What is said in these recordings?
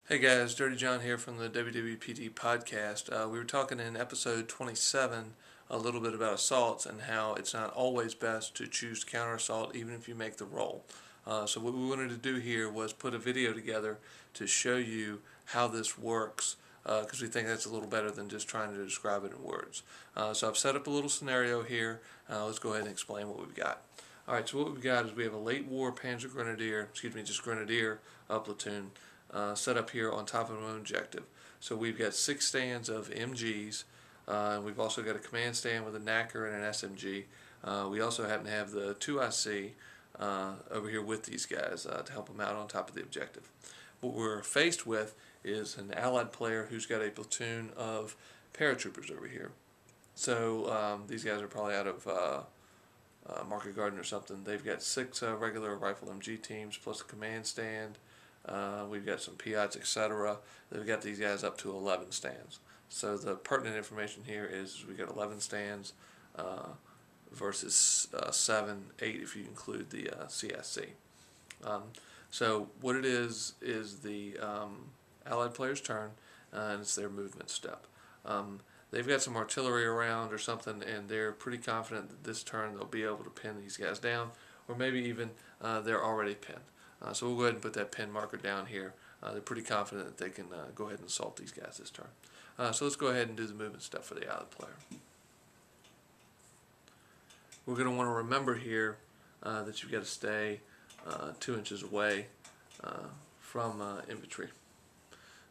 Hey guys, Dirty John here from the WWPD podcast. We were talking in episode 27 a little bit about assaults and how it's not always best to choose counter assault even if you make the roll. So what we wanted to do here was put a video together to show you how this works because we think that's a little better than just trying to describe it in words. So I've set up a little scenario here. Let's go ahead and explain what we've got. Alright, so what we've got is we have a late war Grenadier platoon set up here on top of an objective. So we've got 6 stands of MGs. We've also got a command stand with a knacker and an SMG. We also happen to have the 2IC over here with these guys to help them out on top of the objective. What we're faced with is an allied player who's got a platoon of paratroopers over here. So these guys are probably out of Market Garden or something. They've got 6 regular rifle MG teams plus a command stand. We've got some PIs, etc. They've got these guys up to 11 stands. So the pertinent information here is we got 11 stands versus 7, 8 if you include the CSC. So what it is the allied player's turn, and it's their movement step. They've got some artillery around or something, and they're pretty confident that this turn they'll be able to pin these guys down, or maybe even they're already pinned. So we'll go ahead and put that pin marker down here. They're pretty confident that they can go ahead and assault these guys this turn. So let's go ahead and do the movement step for the allied player. We're going to want to remember here that you've got to stay 2 inches away from infantry.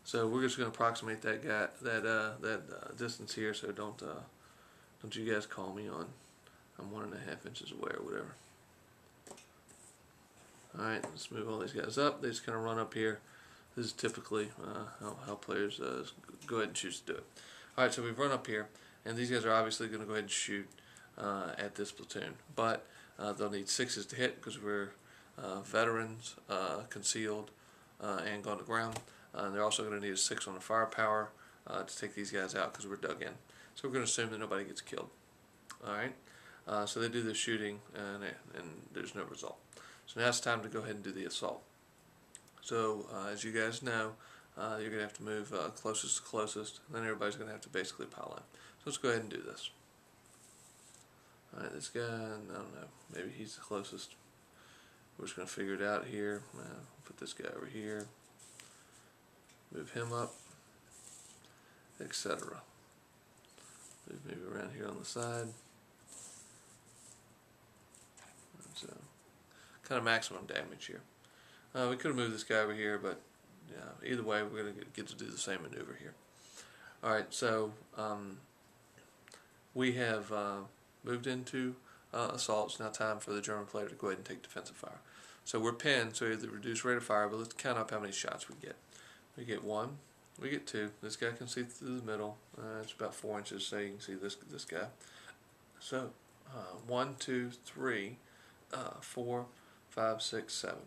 So we're just going to approximate that distance here. So don't you guys call me on I'm 1.5 inches away or whatever. Alright, let's move all these guys up. They just kind of run up here. This is typically how players go ahead and choose to do it. Alright, so we've run up here, and these guys are obviously going to go ahead and shoot at this platoon. But they'll need 6s to hit because we're veterans, concealed, and gone to ground. They're also going to need a 6 on the firepower to take these guys out because we're dug in. So we're going to assume that nobody gets killed. Alright, so they do the shooting, and there's no result. So now it's time to go ahead and do the assault. So as you guys know, you're going to have to move closest to closest, and then everybody's going to have to basically pile in. So let's go ahead and do this. Alright, this guy, I don't know, maybe he's the closest. We're just going to figure it out here. Put this guy over here, move him up, etc. Move maybe around here on the side. So kind of maximum damage here. We could have moved this guy over here, but yeah, either way we're going to get to do the same maneuver here. Alright, so we have moved into assault. It's now time for the German player to go ahead and take defensive fire. So we're pinned, so we have the reduced rate of fire, but let's count up how many shots we get. We get 1, we get 2. This guy can see through the middle. It's about 4 inches, so you can see this guy. So 1, 2, 3, 4, 5, 6, 7.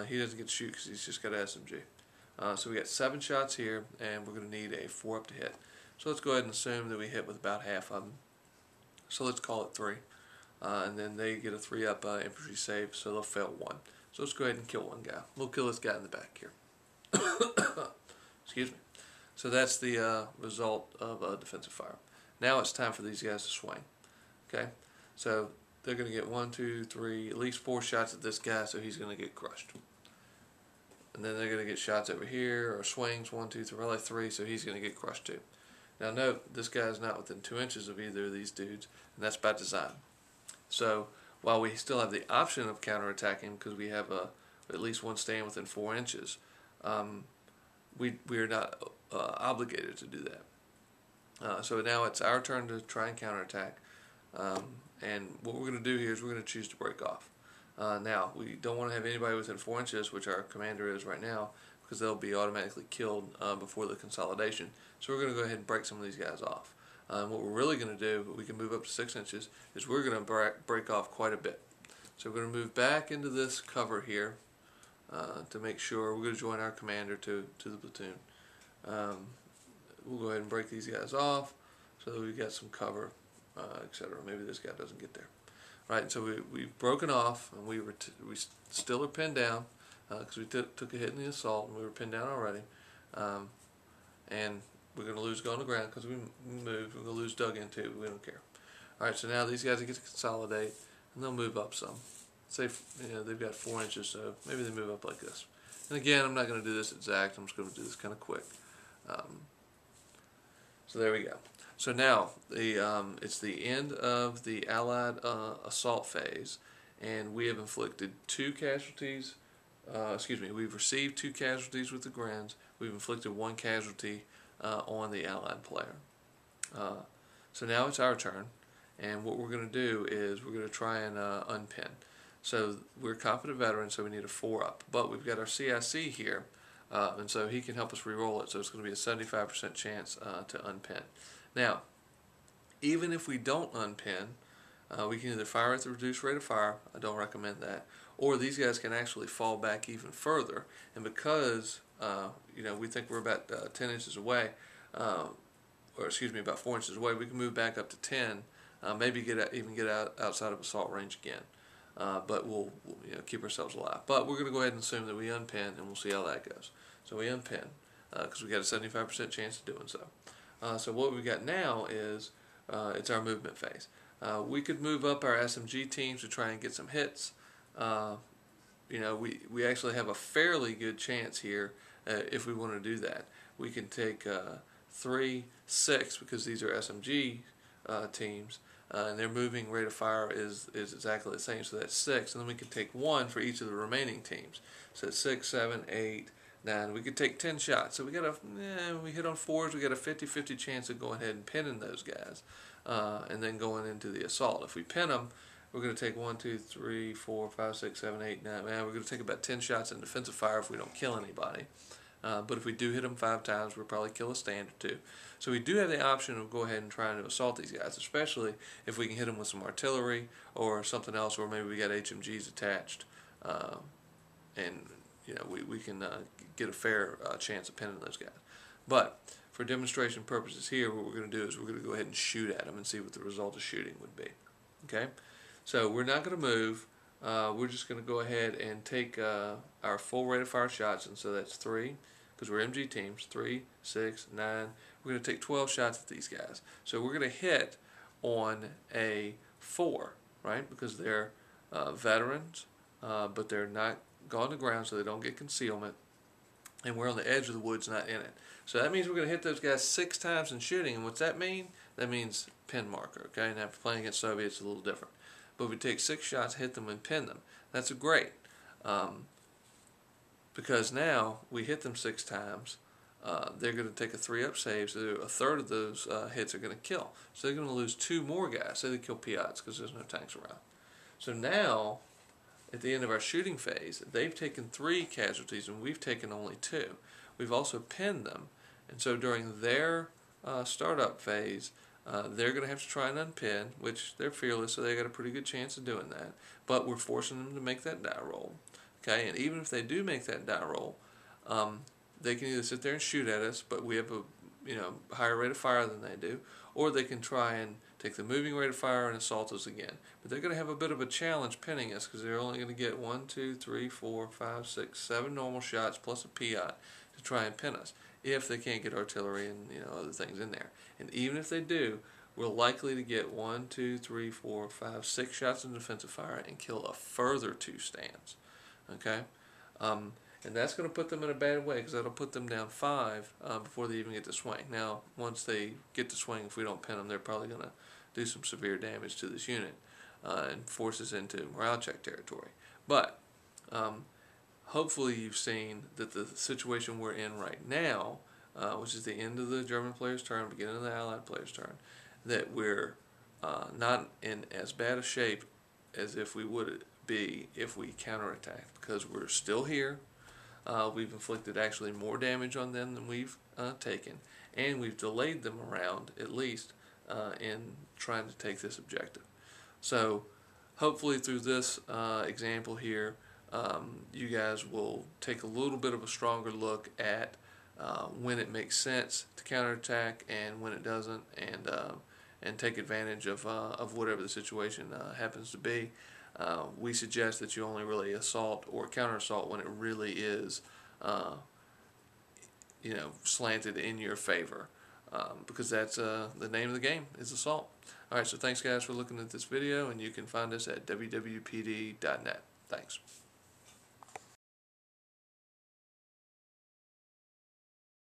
He doesn't get to shoot because he's just got an SMG. So we got 7 shots here, and we're going to need a 4 up to hit. So let's go ahead and assume that we hit with about half of them. So let's call it 3. And then they get a 3 up infantry save, so they'll fail 1. So let's go ahead and kill one guy. We'll kill this guy in the back here. Excuse me. So that's the result of defensive fire. Now it's time for these guys to swing. Okay, so they're going to get 1, 2, 3, at least 4 shots at this guy, so he's going to get crushed. And then they're going to get shots over here, or swings, 1, 2, 3, probably 3, so he's going to get crushed too. Now note, this guy is not within 2 inches of either of these dudes, and that's by design. So while we still have the option of counterattacking, because we have at least one stand within 4 inches, we are not obligated to do that. So now it's our turn to try and counterattack. And what we're going to do here is we're going to choose to break off. Now, we don't want to have anybody within 4 inches, which our commander is right now, because they'll be automatically killed before the consolidation. So we're going to go ahead and break some of these guys off. What we're really going to do, but we can move up to 6 inches, is we're going to break off quite a bit. So we're going to move back into this cover here to make sure. We're going to join our commander to the platoon. We'll go ahead and break these guys off so that we've got some cover, etc. Maybe this guy doesn't get there. Right, so we've broken off, and we still are pinned down because we took a hit in the assault, and we were pinned down already. And we're going to lose go on the ground because we moved. We're going to lose dug in too. We don't care. All right, so now these guys get to consolidate, and they'll move up some. Say, they've got 4 inches, so maybe they move up like this. And again, I'm not going to do this exact. I'm just going to do this kind of quick. So there we go. So now it's the end of the Allied assault phase, and we have inflicted 2 casualties. We've received 2 casualties with the Grens. We've inflicted 1 casualty on the Allied player. So now it's our turn, and what we're going to do is we're going to try and unpin. So we're competent veterans, so we need a 4 up. But we've got our CIC here, and so he can help us re-roll it. So it's going to be a 75% chance to unpin. Now, even if we don't unpin, we can either fire at the reduced rate of fire. I don't recommend that. Or these guys can actually fall back even further. And because we think we're about 10 inches away, about 4 inches away, we can move back up to 10. Maybe even get outside of assault range again. But we'll keep ourselves alive. But we're going to go ahead and assume that we unpin, and we'll see how that goes. So we unpin because we got a 75% chance of doing so. So what we've got now is it's our movement phase. We could move up our SMG teams to try and get some hits. We actually have a fairly good chance here if we want to do that. We can take 3, 6 because these are SMG teams, and their moving rate of fire is exactly the same. So that's 6, and then we can take 1 for each of the remaining teams. So it's 6, 7, 8. 9. We could take 10 shots. So we hit on 4s, we got a 50-50 chance of going ahead and pinning those guys, and then going into the assault. If we pin them, we're going to take 1, 2, 3, 4, 5, 6, 7, 8, 9. Man, we're going to take about 10 shots in defensive fire if we don't kill anybody. But if we do hit them 5 times, we'll probably kill a stand or 2. So we do have the option of go ahead and trying to assault these guys, especially if we can hit them with some artillery or something else, or maybe we got HMGs attached, and we can get a fair chance of pinning those guys. But for demonstration purposes here, what we're going to do is we're going to go ahead and shoot at them and see what the result of shooting would be. Okay, so we're not going to move. We're just going to go ahead and take our full rate of fire shots, and so that's 3, because we're MG teams, 3, 6, 9. We're going to take 12 shots at these guys. So we're going to hit on a 4, right, because they're veterans, but they're not gone to ground, so they don't get concealment, and we're on the edge of the woods, not in it. So that means we're going to hit those guys 6 times in shooting, and what's that mean? That means pin marker, okay? Now, if you're playing against Soviets, it's a little different. But if we take 6 shots, hit them, and pin them, that's great, because now we hit them 6 times. They're going to take a 3-up save, so a third of those hits are going to kill. So they're going to lose 2 more guys. Say they kill Piats because there's no tanks around. So now, at the end of our shooting phase, they've taken 3 casualties and we've taken only 2. We've also pinned them, and so during their startup phase, they're going to have to try and unpin, which they're fearless, so they got a pretty good chance of doing that. But we're forcing them to make that die roll. Okay, and even if they do make that die roll, they can either sit there and shoot at us, but we have a higher rate of fire than they do, or they can try and take the moving rate of fire and assault us again. But they're going to have a bit of a challenge pinning us because they're only going to get 1, 2, 3, 4, 5, 6, 7 normal shots plus a Piat to try and pin us if they can't get artillery and other things in there. And even if they do, we're likely to get 1, 2, 3, 4, 5, 6 shots in defensive fire and kill a further 2 stands. Okay? And that's going to put them in a bad way because that'll put them down 5 before they even get to swing. Now, once they get to swing, if we don't pin them, they're probably going to do some severe damage to this unit and force us into morale check territory. But hopefully you've seen that the situation we're in right now, which is the end of the German player's turn, beginning of the Allied player's turn, that we're not in as bad a shape as if we would be if we counterattack, because we're still here. We've inflicted actually more damage on them than we've taken, and we've delayed them around at least in trying to take this objective. So hopefully through this example here, you guys will take a little bit of a stronger look at when it makes sense to counterattack and when it doesn't, and take advantage of whatever the situation happens to be. We suggest that you only really assault or counter-assault when it really is slanted in your favor, because that's the name of the game is assault. All right, so thanks guys for looking at this video, and you can find us at wwpd.net. Thanks.